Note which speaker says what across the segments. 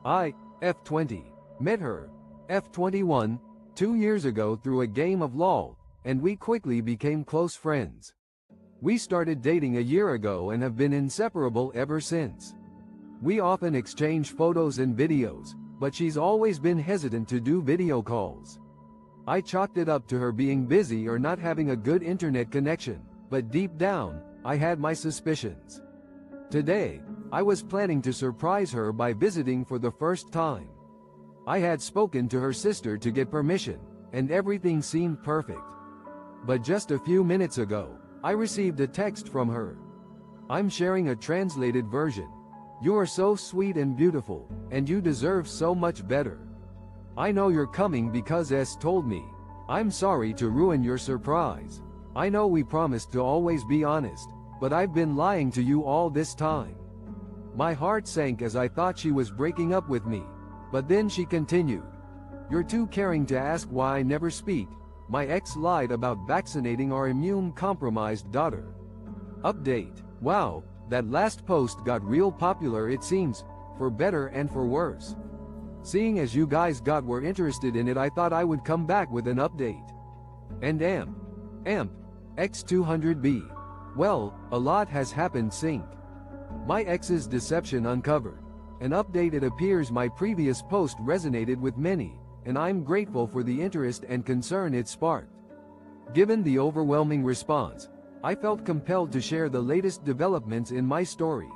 Speaker 1: I, F20, met her, F21, 2 years ago through a game of LOL, and we quickly became close friends. We started dating a year ago and have been inseparable ever since. We often exchange photos and videos, but she's always been hesitant to do video calls. I chalked it up to her being busy or not having a good internet connection, but deep down, I had my suspicions. Today, I was planning to surprise her by visiting for the first time. I had spoken to her sister to get permission, and everything seemed perfect. But just a few minutes ago, I received a text from her. I'm sharing a translated version. You are so sweet and beautiful, and you deserve so much better. I know you're coming because S told me. I'm sorry to ruin your surprise. I know we promised to always be honest, but I've been lying to you all this time. My heart sank as I thought she was breaking up with me, but then she continued. You're too caring to ask why I never speak. My ex lied about vaccinating our immune-compromised daughter. Update. Wow, that last post got real popular it seems, for better and for worse. Seeing as you guys were interested in it, I thought I would come back with an update. And AMP, X200B. Well, a lot has happened since. My ex's deception uncovered. An update. It appears my previous post resonated with many, and I'm grateful for the interest and concern it sparked. Given the overwhelming response, I felt compelled to share the latest developments in my story.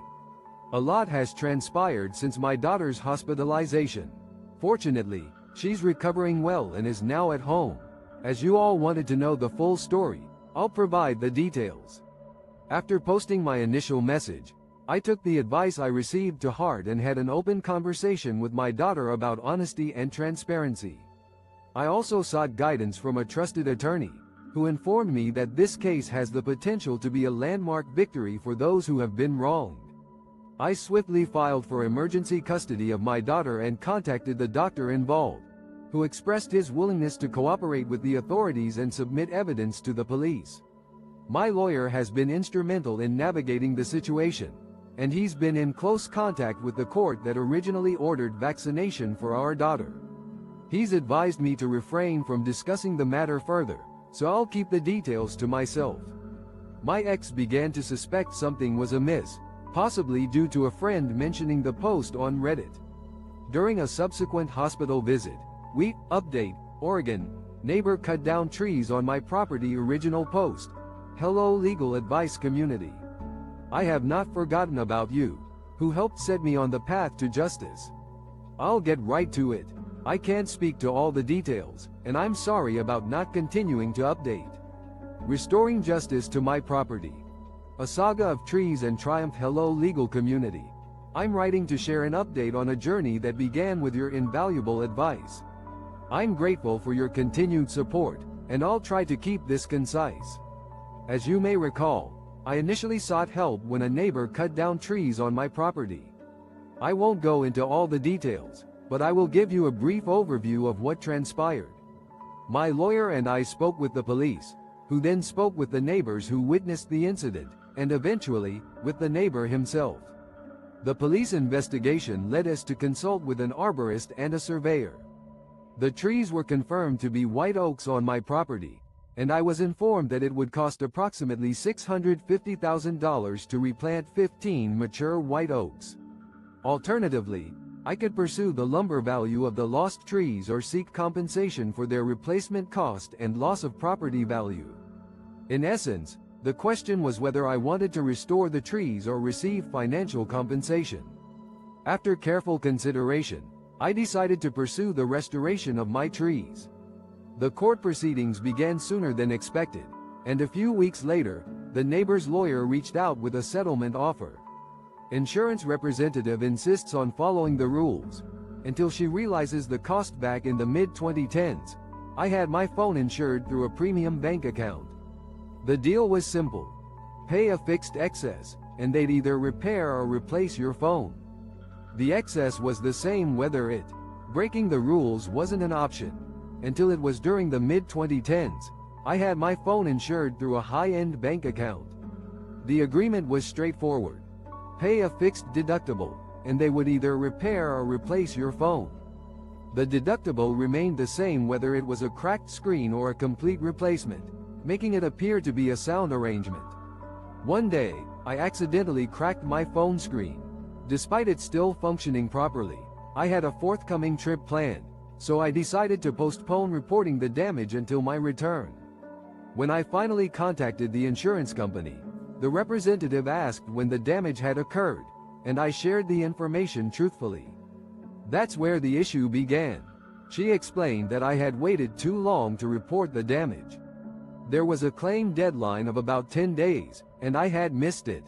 Speaker 1: A lot has transpired since my daughter's hospitalization. Fortunately, she's recovering well and is now at home. As you all wanted to know the full story, I'll provide the details. After posting my initial message, I took the advice I received to heart and had an open conversation with my daughter about honesty and transparency. I also sought guidance from a trusted attorney, who informed me that this case has the potential to be a landmark victory for those who have been wronged. I swiftly filed for emergency custody of my daughter and contacted the doctor involved, who expressed his willingness to cooperate with the authorities and submit evidence to the police. My lawyer has been instrumental in navigating the situation, and he's been in close contact with the court that originally ordered vaccination for our daughter. He's advised me to refrain from discussing the matter further, so I'll keep the details to myself. My ex began to suspect something was amiss, possibly due to a friend mentioning the post on Reddit. During a subsequent hospital visit, Update, Oregon, neighbor cut down trees on my property. Original post. Hello legal advice community. I have not forgotten about you, who helped set me on the path to justice. I'll get right to it. I can't speak to all the details, and I'm sorry about not continuing to update. Restoring justice to my property. A saga of trees and triumph. Hello legal community. I'm writing to share an update on a journey that began with your invaluable advice. I'm grateful for your continued support, and I'll try to keep this concise. As you may recall, I initially sought help when a neighbor cut down trees on my property. I won't go into all the details, but I will give you a brief overview of what transpired. My lawyer and I spoke with the police, who then spoke with the neighbors who witnessed the incident, and eventually, with the neighbor himself. The police investigation led us to consult with an arborist and a surveyor. The trees were confirmed to be white oaks on my property, and I was informed that it would cost approximately $650,000 to replant 15 mature white oaks. Alternatively, I could pursue the lumber value of the lost trees or seek compensation for their replacement cost and loss of property value. In essence, the question was whether I wanted to restore the trees or receive financial compensation. After careful consideration, I decided to pursue the restoration of my trees. The court proceedings began sooner than expected, and a few weeks later, the neighbor's lawyer reached out with a settlement offer. Insurance representative insists on following the rules, until she realizes the cost. Back in the mid-2010s, I had my phone insured through a premium bank account. The deal was simple. Pay a fixed excess, and they'd either repair or replace your phone. The excess was the same whether breaking the rules wasn't an option. Until it was during the mid-2010s, I had my phone insured through a high-end bank account. The agreement was straightforward. Pay a fixed deductible, and they would either repair or replace your phone. The deductible remained the same whether it was a cracked screen or a complete replacement, making it appear to be a sound arrangement. One day, I accidentally cracked my phone screen. Despite it still functioning properly, I had a forthcoming trip planned, so I decided to postpone reporting the damage until my return. When I finally contacted the insurance company, the representative asked when the damage had occurred, and I shared the information truthfully. That's where the issue began. She explained that I had waited too long to report the damage. There was a claim deadline of about 10 days, and I had missed it.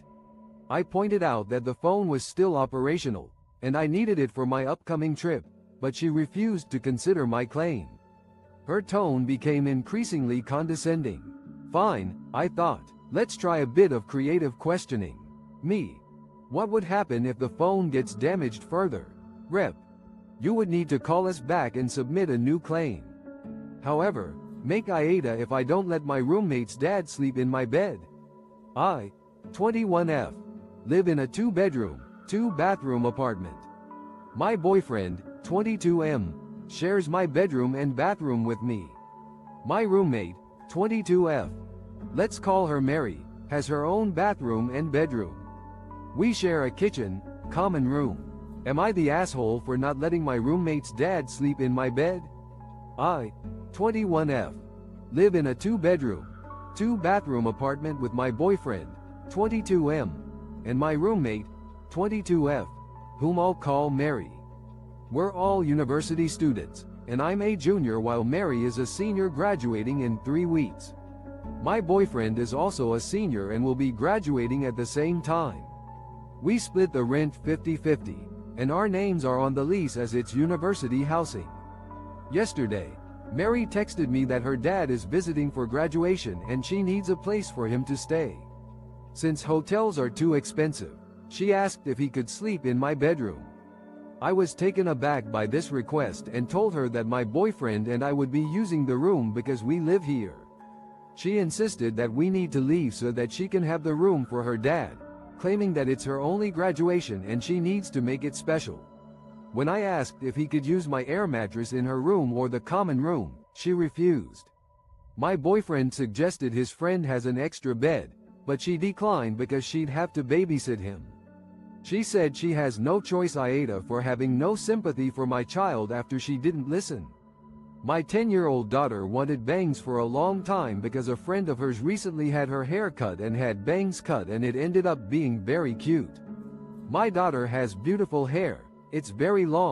Speaker 1: I pointed out that the phone was still operational, and I needed it for my upcoming trip, but she refused to consider my claim. Her tone became increasingly condescending. Fine, I thought. Let's try a bit of creative questioning. Me. What would happen if the phone gets damaged further? Rep. You would need to call us back and submit a new claim. However, make AITA if I don't let my roommate's dad sleep in my bed. I, 21F, live in a 2-bedroom, 2-bathroom apartment. My boyfriend, 22M, shares my bedroom and bathroom with me. My roommate, 22F, let's call her Mary, has her own bathroom and bedroom. We share a kitchen, common room. Am I the asshole for not letting my roommate's dad sleep in my bed? I, 21F, live in a 2-bedroom, 2-bathroom apartment with my boyfriend, 22M, and my roommate, 22F, whom I'll call Mary. We're all university students, and I'm a junior while Mary is a senior graduating in 3 weeks. My boyfriend is also a senior and will be graduating at the same time. We split the rent 50-50, and our names are on the lease as it's university housing. Yesterday, Mary texted me that her dad is visiting for graduation and she needs a place for him to stay. Since hotels are too expensive, she asked if he could sleep in my bedroom. I was taken aback by this request and told her that my boyfriend and I would be using the room because we live here. She insisted that we need to leave so that she can have the room for her dad, claiming that it's her only graduation and she needs to make it special. When I asked if he could use my air mattress in her room or the common room, she refused. My boyfriend suggested his friend has an extra bed, but she declined because she'd have to babysit him. She said she has no choice AITA for having no sympathy for my child after she didn't listen. My 10-year-old daughter wanted bangs for a long time because a friend of hers recently had her hair cut and had bangs cut and it ended up being very cute. My daughter has beautiful hair, it's very long.